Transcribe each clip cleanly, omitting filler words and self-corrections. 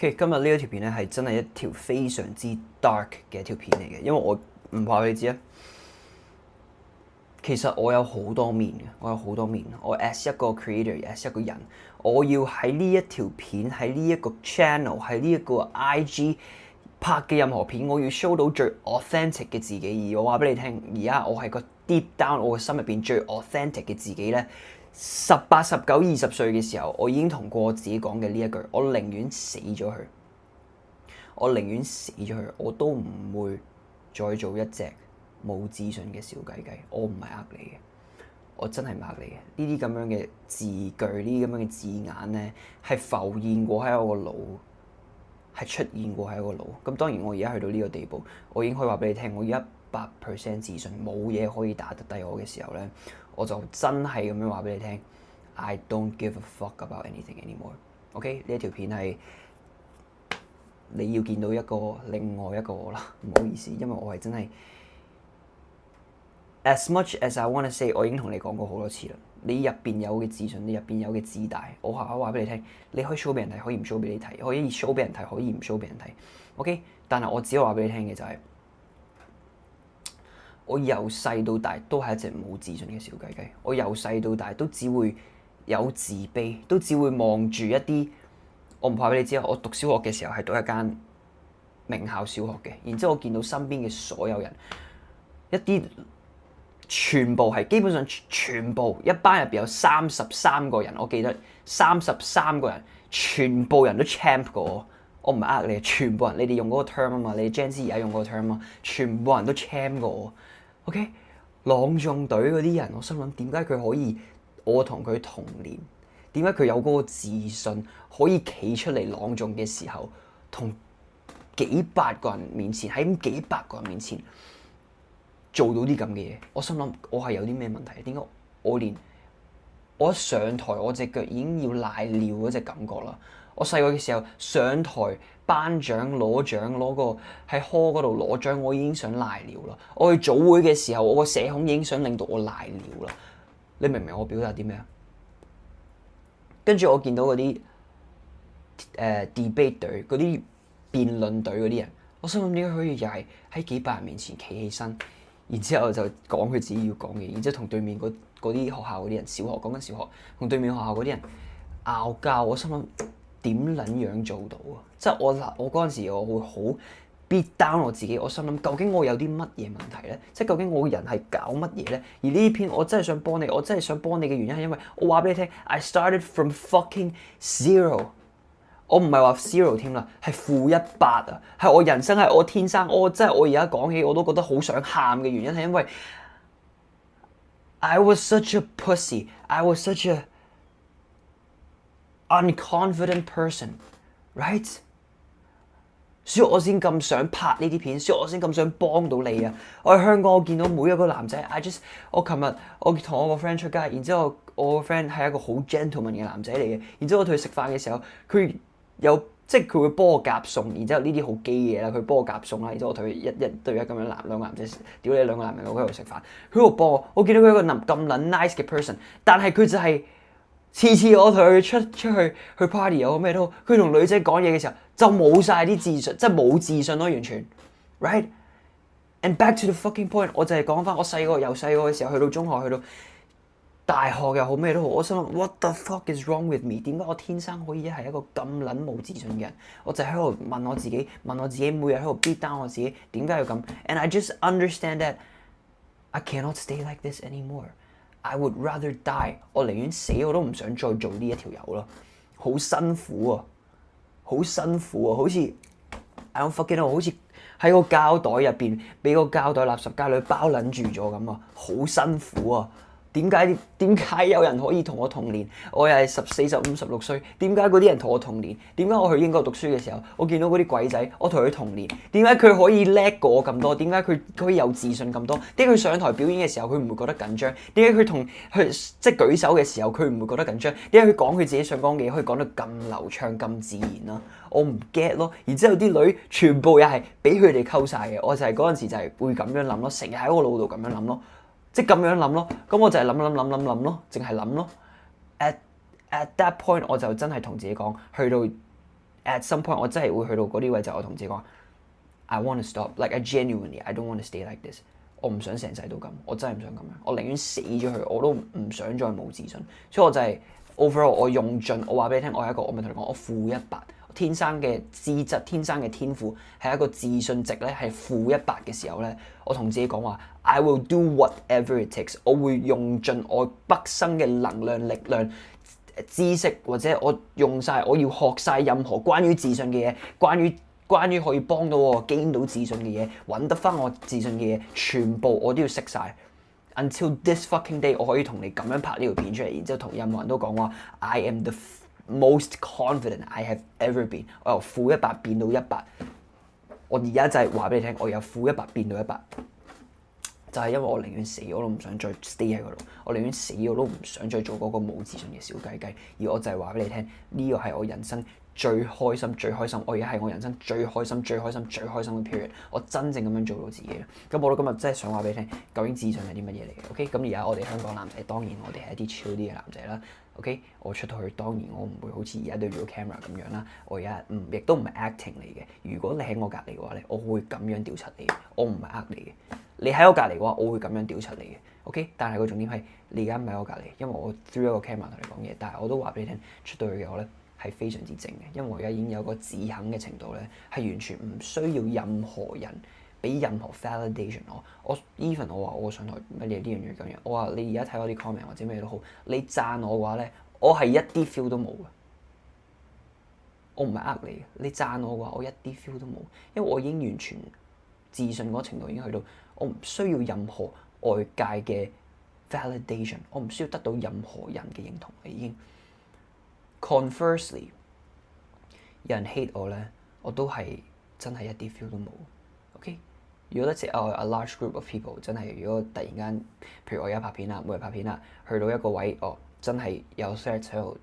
OK，今日呢一條片咧係真係一條非常之 dark 嘅一條片嚟嘅，因為我唔話俾你知啊。其實我有好多面嘅，我有好多面。我 as 一個 creator，as 一個人，我要喺呢一條片，喺呢一個 channel，喺呢一個 IG 拍嘅任何片，我要 show 到最 authentic 嘅自己。而我話俾你聽，而家我係個 deep down，我個心入邊最 authentic 嘅自己咧。18、19、20歲嘅時候，我已經同過我自己講嘅呢一句：我寧願死咗佢，我寧願死咗佢，我都唔會再做一隻冇自信嘅小雞雞。我唔係呃你嘅，我真係唔呃你嘅。呢啲咁樣嘅字句，呢啲咁樣嘅字眼咧，係浮現過喺我個腦，係出現過喺我個腦。咁當然我而家去到呢個地步，我已經可以話俾你聽，我100% 自信，冇嘢可以打得低我嘅時候咧，我就真係咁樣話俾你聽 ，I don't give a fuck about anything anymore。OK， 呢一條片係你要見到另外一個我啦，唔好意思，因為我係真係 as much as I wanna say， 我已經同你講過好多次啦。你入邊有嘅自信，你入邊有嘅自大，我話俾你聽，你可以 show 俾人睇，可以唔 show 俾你睇，可以 show 俾人睇，可以唔 show 俾人睇。OK， 但係我只係話俾你聽嘅就係，我由細到大都係一隻冇自信嘅小雞雞。我由細到大都只會有自卑，都只會望住一啲。我唔怕俾你知啊，我讀小學嘅時候係讀一間名校小學嘅，然之後我見到身邊嘅所有人，一啲全部係基本上全部一班入邊有33個人，我記得33個人，全部人都 champ 過我。我唔係呃你，全部人，你哋用嗰個 term 啊嘛，你哋 Gen Z 而家用嗰個 term 啊，全部人都 champ 過我。OK， 朗誦隊嗰啲人，我心諗點解佢可以我同佢同年？點解佢有嗰個自信可以企出嚟朗誦嘅時候，同幾百個人面前，喺幾百個人面前做到啲咁嘅嘢？我心諗我係有啲咩問題？點解我一上台，我隻腳已經要瀨尿嗰隻感覺啦？我細個嘅時候上台頒獎攞獎，攞個喺 hall 嗰度攞獎，我已經想瀨尿啦。我去組會嘅時候，我個社恐已經想令到我瀨尿啦。你明唔明我表達啲咩啊？跟住我見到嗰啲debate 隊、嗰啲辯論隊嗰啲人，我心諗點解可以又係喺幾百人面前企起身，然之後就講佢自己要講嘅，然之後同對面嗰啲學校嗰啲人，小學講緊小學，同對面學校嗰啲人拗交，我心諗點撚樣做到啊？即係我嗰陣時，我會好 beat down 我自己，我心諗究竟我有啲乜嘢問題咧？即係究竟我個人係搞乜嘢咧？而呢篇我真係想幫你，我真係想幫你嘅原因係因為我話俾你聽 ，I started from fucking zero。我唔係話 zero 添啦，係-100啊！係我人生係我天生，真係我而家講起我都覺得好想喊嘅原因係因為 I was such a pussy， I was such a unconfident person，right？ 所以我先咁想拍呢啲片，所以我先咁想幫到你啊！我喺香港，我見到每一個男仔我琴日我同我個 friend 出街，然之後我個 friend 係一個好 gentleman 嘅男仔嚟嘅，然之後我同佢食飯嘅時候，佢佢會幫我夾餸，然之後呢啲好基嘅嘢啦，佢幫我夾餸啦，然之後我同佢一對一咁樣兩個男仔，屌你兩個男人，我喺度食飯，佢喺度幫我見到佢一個咁撚 nice 嘅 person， 但係佢就係次次我同佢出去 party 又好咩都好，佢同女仔講嘢嘅時候就冇晒啲自信，即係冇自信咯，完全 right。And back to the fucking point， 我就係講翻我由細個嘅時候去到中學，去到大學又好咩都好，我心諗 what the fuck is wrong with me？ 點解我天生可以係一個咁撚冇自信嘅人？我就喺度問我自己，每日喺度 beat down 我自己，點解要咁 ？And I just understand that I cannot stay like this anymore。I would rather die。我寧願死，我都唔想再做呢一條友咯。好辛苦啊，好辛苦啊，好似 I don't fucking know， 好似喺個膠袋入邊俾個膠袋垃圾膠裏包撚住咗咁啊，好辛苦啊！點解有人可以同我同年？我又係14、15、16歲。點解嗰啲人同我同年？點解我去英國讀書嘅時候，我見到嗰啲鬼仔，我同佢同年？點解佢可以叻過我咁多？點解佢可以有自信咁多？點解佢上台表演嘅時候佢唔會覺得緊張？點解佢即係舉手嘅時候佢唔會覺得緊張？點解佢講佢自己想講嘅嘢可以講得咁流暢咁自然啦？我唔 get 咯。然之後啲女全部又係俾佢哋溝晒嘅。我就係嗰陣時就係會咁樣諗咯，成日喺我腦度咁樣諗咯。即係咁樣諗咯，咁我就係諗咯，淨係諗咯。At that point， 我就真係同自己講，去到 at some point 我真係會去到嗰啲位，就我同自己講 I want to stop like I genuinely I don't want to stay like this。我唔想成世都咁，我真係唔想咁樣，我寧願死咗佢，我都唔想再冇自信。所以我就係 overall 我用盡，我話俾你聽，我係一個我咪同你講，我-100，天生嘅資質，天生嘅天賦係一個自信值咧係-100嘅時候咧，我同自己講話 I will do whatever it takes， 我會用盡我畢生嘅能量、力量、知識，或者我用晒，我要學晒任何關於自信嘅嘢，關於可以幫到我 gain 到自信嘅嘢，揾得翻我自信嘅嘢，全部我都要識晒。Until this fucking day， 我可以同你咁樣拍呢條片出嚟，然之後同任何人都講話 I am the most confident I have ever been。我由-100變到100，我而家就係話俾你聽，我由-100變到100，就係因為我寧願死我都唔想再 stay 喺嗰度，我寧願死我都唔想再做嗰個冇自信嘅小雞雞。而我就係話俾你聽，呢個係我人生最開心、我而家係我人生最開心嘅 period， 我真正咁樣做到自己啦。咁我都今日真係想話俾你聽，究竟自信係啲乜嘢嚟嘅 ？OK， 咁而家我哋香港男仔，當然我哋係一啲 chill 啲嘅男仔啦。OK， 我出到去當然我唔會好似而家對住個 camera 咁樣啦，我而家亦都唔係 acting 嚟嘅。如果你喺我隔離嘅話咧，我會咁樣屌柒你，我唔係呃你嘅。你喺我隔離嘅話，我會咁樣屌柒你嘅。OK， 但係個重點係你而家唔喺我隔離，因為我 through 一個 camera 同你講嘢，但係我都話俾你聽，出到去嘅我咧係非常之正嘅，因為我而家已經有個自肯嘅程度咧，係完全唔需要任何人俾任何 validation 我 even 我話我上台乜嘢呢樣嘢咁樣，我話你而家睇我啲 comment 或者咩都好，你讚我嘅話咧，我係一啲 feel 都冇嘅，我唔係呃你嘅，你讚我嘅話，我一啲 feel 都冇，因為我已經完全自信嗰程度已經去到，我唔需要任何外界嘅 validation， 我唔需要得到任何人嘅認同，已經。Conversely， 有人 hate 我咧，我都係真係一啲 feel 都冇。OK， 如果let's say a large group of people 真係，如果突然間，譬如我而家拍片啦，每日拍片啦，去到一個位，真係有 set 喺度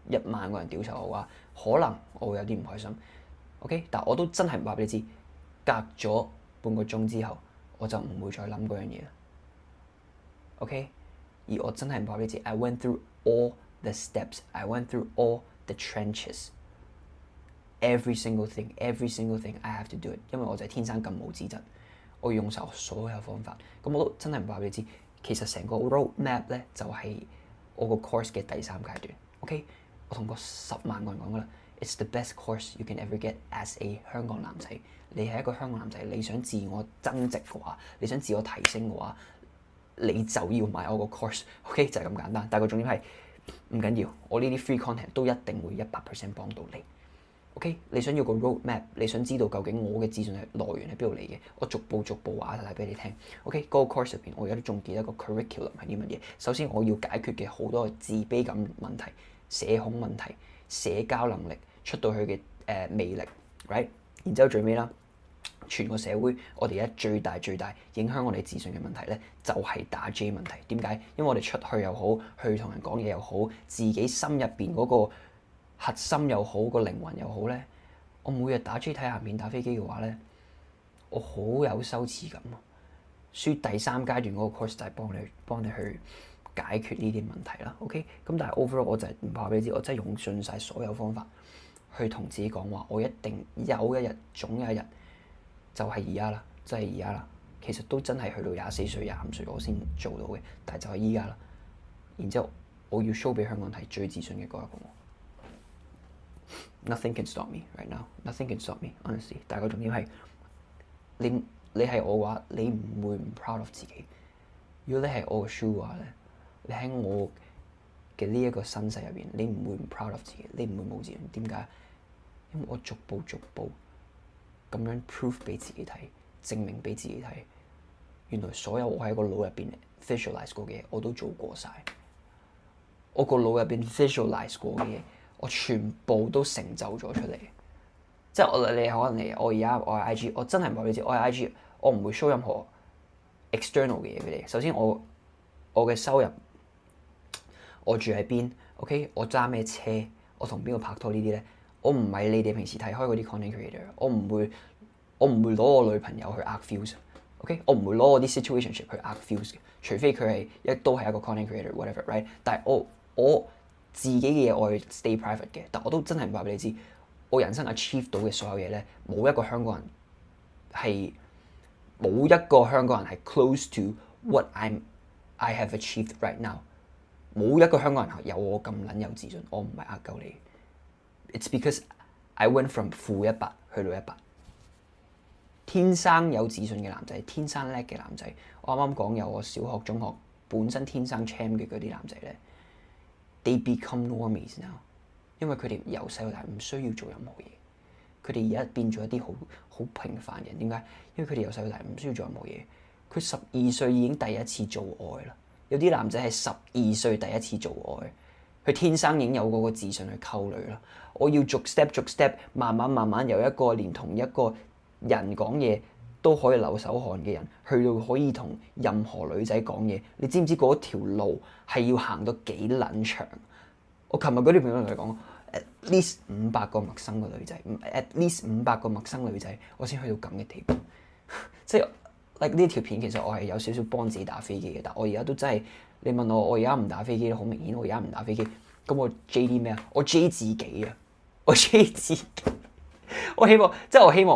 1萬個人屌柒我嘅話，可能我會有啲唔開心。OK， 但我都真係唔話俾你知，隔咗半個鐘之後，我就唔會再諗嗰樣嘢啦。OK， 而我真係唔話俾你知 ，I went through all the steps, I went through all the trenches, every single thing I have to do it， 因為我就係天生咁冇資質，我要用晒我所有方法。咁我都真係唔話俾你知，其實成個 roadmap 咧就係我個 course 嘅第3階段。OK， 我同過10萬個人講噶啦 ，it's the best course you can ever get as a 香港男仔。你係一個香港男仔，你想自我增值嘅話，你想自我提升嘅話，你就要買我個 course。OK， 就係咁簡單。但係個重點係唔緊要，我呢啲 free content 都一定會100% 幫到你。OK， 你想要個 roadmap， 你想知道究竟我嘅資訊係來源喺邊度嚟嘅，我逐步話晒俾你聽。OK， 嗰個 course 入邊，我而家都仲記得個 curriculum 係啲乜嘢。首先我要解決嘅好多自卑感問題、社恐問題、社交能力、出到去嘅魅力 ，right？ 然之後最尾啦，全個社會我哋而家最大影響我哋自信嘅問題咧，就係打 J 問題。點解？因為我哋出去又好，去同人講嘢又好，自己心入邊嗰個核心又好，個靈魂又好咧，我每日打 J 睇鹹片打飛機嘅話咧，我好有羞恥感。所以第3階段嗰個 course 就係幫你去解決呢啲問題啦。OK， 咁但係 overall 我就係唔怕俾你知，我真係用盡晒所有方法去同自己講話，我一定有一日，總有一日就係而家啦，真係而家啦。其實都真係去到24歲、25歲我先做到嘅，但係就係依家啦。然之後我要 show 俾香港睇最自信嘅嗰一個我。Nothing can stop me right now. Nothing can stop me, honestly。但係個重點係你係我嘅話，你唔會唔 proud of 自己。如果你係我嘅 shoe 嘅話咧，你喺我嘅呢一個身世入邊，你唔會唔 proud of 自己，你唔會冇自信。點解？因為我逐步咁樣 prove 俾自己睇，證明俾自己睇，原來所有我喺個腦入邊 visualize 過嘅嘢，我都做過晒。我個腦入邊 visualize 過嘅嘢，我全部都成就咗出嚟。即係你可能我而家我係 IG， 我真係唔話俾你知，我係 IG， 我唔會 show 任何 external 嘅嘢俾你。首先我嘅收入，我住喺邊 ，OK， 我揸咩車，我同邊個拍拖呢啲咧，我唔係你哋平時睇開嗰啲 content creator， 我唔會攞我女朋友去呃 views，OK， 我唔會攞我啲 situationship 去呃 views 嘅，除非佢都係一個 content creator whatever，right？ 但係我自己嘅嘢我係 stay private 嘅，但我都真係唔話俾你知，我人生 achieve 到嘅所有嘢咧，冇一個香港人係 close to what I have achieved right now。冇一個香港人有我咁撚有自信，我唔係呃鳩你。It's because I went from -100去到100。天生有自信嘅男仔，天生叻嘅男仔，我啱啱講有我小學、中學本身天生 champ 嘅嗰啲男仔咧 ，they become normies now， 因為佢哋由細到大唔需要做任何嘢，佢哋而家變咗一啲好平凡嘅人。點解？因為佢哋由細到大唔需要做任何嘢。佢12歲已經第一次做愛啦。有啲男仔係12歲第一次做愛，佢天生已經有嗰個自信去溝女啦。我要逐 step 慢慢由一個連同一個人講嘢都可以流手汗嘅人，去到可以同任何女仔講嘢。你知唔知嗰條路係要行到幾撚長？我琴日嗰啲朋友同你講 ，at least 500個陌生嘅女仔 ，at least 500個陌生女仔，我先去到咁嘅地步。即係呢條片其實我係有少少幫自己打飛機嘅，但我而家都真係，你問我而家唔打飛機，好明顯我而家唔打飛機。咁我 J 啲咩啊？我 J 自己啊！我 J 自己。我希望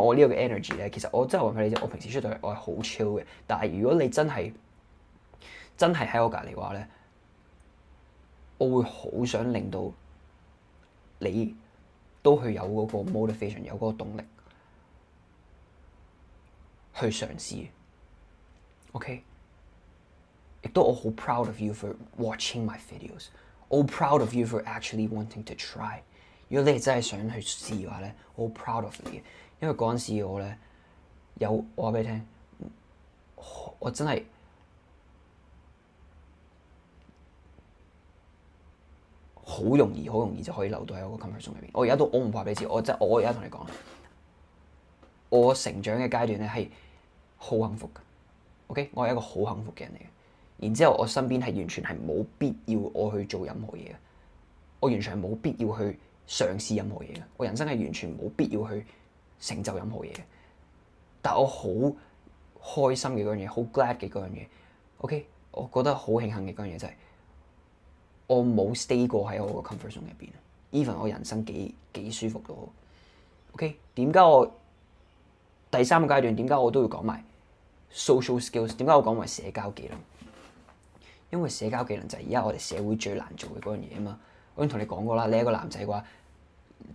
我呢個 energy 咧，其實我真係話俾你知，我平時出到去我係好 chill 嘅。但係如果你真係喺我隔離嘅話咧，我會好想令到你都去有嗰個 motivation， 有嗰個動力去嘗試。OK， 亦都我好 proud of you for watching my videos， 我好 proud of you for actually wanting to try。如果你係真係想去試嘅話咧，我好 proud of 你嘅，因為嗰陣時我咧我話俾你聽，我真係好容易就可以留到喺我個 comfort zone 入邊。我唔話俾你知，我而家同你講，我成長嘅階段咧係好幸福嘅。OK， 我係一個好幸福嘅人嚟嘅。然之後我身邊係完全係冇必要我去做任何嘢嘅，我完全係冇必要去嘗試任何嘢嘅，我人生係完全冇必要去成就任何嘢嘅。但我好開心嘅嗰樣嘢，好 glad 嘅嗰樣嘢。OK， 我覺得好慶幸嘅嗰樣嘢就係我冇 stay 過喺我個 comfort zone 入邊。even 我人生幾舒服都好。OK， 點解我第3個階段點解我都要講埋 social skills？ 點解我講埋社交技能？因為社交技能就係而家我哋社會最難做嘅嗰樣嘢啊嘛。我已經同你講過啦，你係一個男仔嘅話，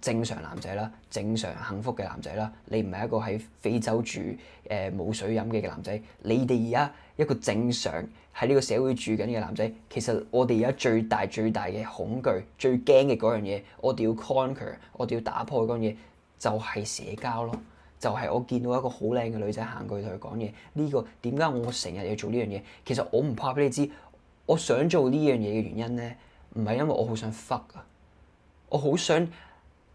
正常男仔啦，正常幸福嘅男仔啦，你唔係一個喺非洲住冇水飲嘅男仔。你哋而家一個正常喺呢個社會住緊嘅男仔，其實我哋而家最大嘅恐懼、最驚嘅嗰樣嘢，我哋要 conquer， 我哋要打破嗰樣嘢，就係社交咯。就係我見到一個好靚嘅女仔行過去同佢講嘢，呢個點解我成日要做呢樣嘢？其實我唔怕俾你知，我想做呢樣嘢嘅原因咧，唔係因為我好想 fuck 啊，我好想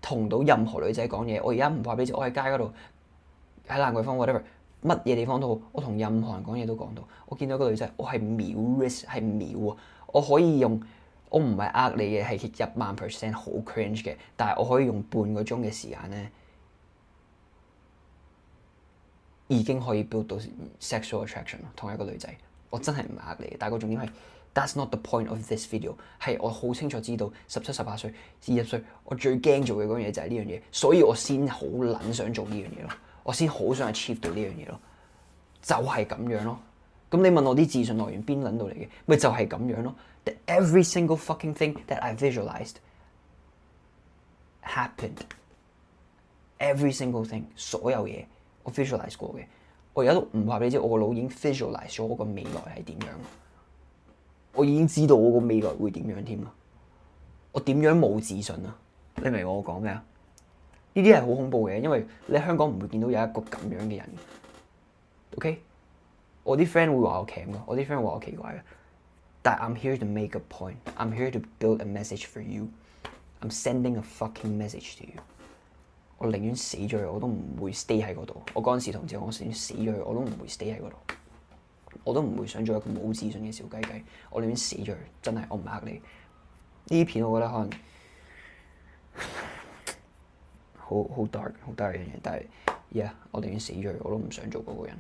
同到任何女仔講嘢。我而家唔怕俾你知，我喺街嗰度，喺蘭桂坊 whatever 乜嘢地方都好，我同任何人講嘢都講到。我見到個女仔，我係秒 risk 係秒啊！我可以用，我唔係呃你嘅，係10000% 好 cringe 嘅，但係我可以用半個鐘嘅時間咧，已經可以 build 到 sexual attraction 同一個女仔。我真係唔係呃你嘅，但係個重點係 that's not the point of this video。係我好清楚知道17、18歲、20歲，我最驚做嘅嗰樣嘢就係呢樣嘢，所以我先好撚想做呢樣嘢咯。我先好想 achieve 到呢樣嘢咯，就係咁樣咯。咁你問我啲自信來源邊撚到嚟嘅？咪就係咁樣咯。That every single fucking thing that I visualized happened。Every single thing， 所有嘢我 visualize 過嘅。我而家都唔話俾你知，我個腦已經 visualize 咗我個未來係點樣。我已經知道我個未來會點樣添啦。我點樣冇自信啊？你明我講咩啊？呢啲係好恐怖嘅，因為你喺香港唔會見到有一個咁樣嘅人。OK， 我啲 friend 會話我鉗㗎，我啲 friend 會話我奇怪嘅。但係 I'm here to make a point. I'm here to build a message for you. I'm sending a fucking message to you. 我寧願死咗佢，我都唔會 stay 喺嗰度。我嗰陣時同自己講，我寧願死咗佢，我都唔會 stay 喺嗰度。我都唔會想做一個冇自信嘅小雞雞。我寧願死咗佢，真係我唔呃你。呢啲片我覺得可能好 dark 嘅嘢，但係 yeah， 我寧願死咗佢，我都唔想做嗰個人。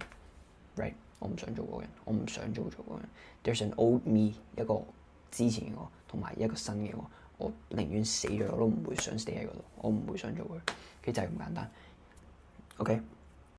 Right， 我唔想做嗰個人，我唔想做嗰個人。There's an old me， 一個之前嘅我，同埋一個新嘅我。我寧願死咗我都唔會想 stay 喺嗰度，我唔會想做佢，其實就係咁簡單。OK。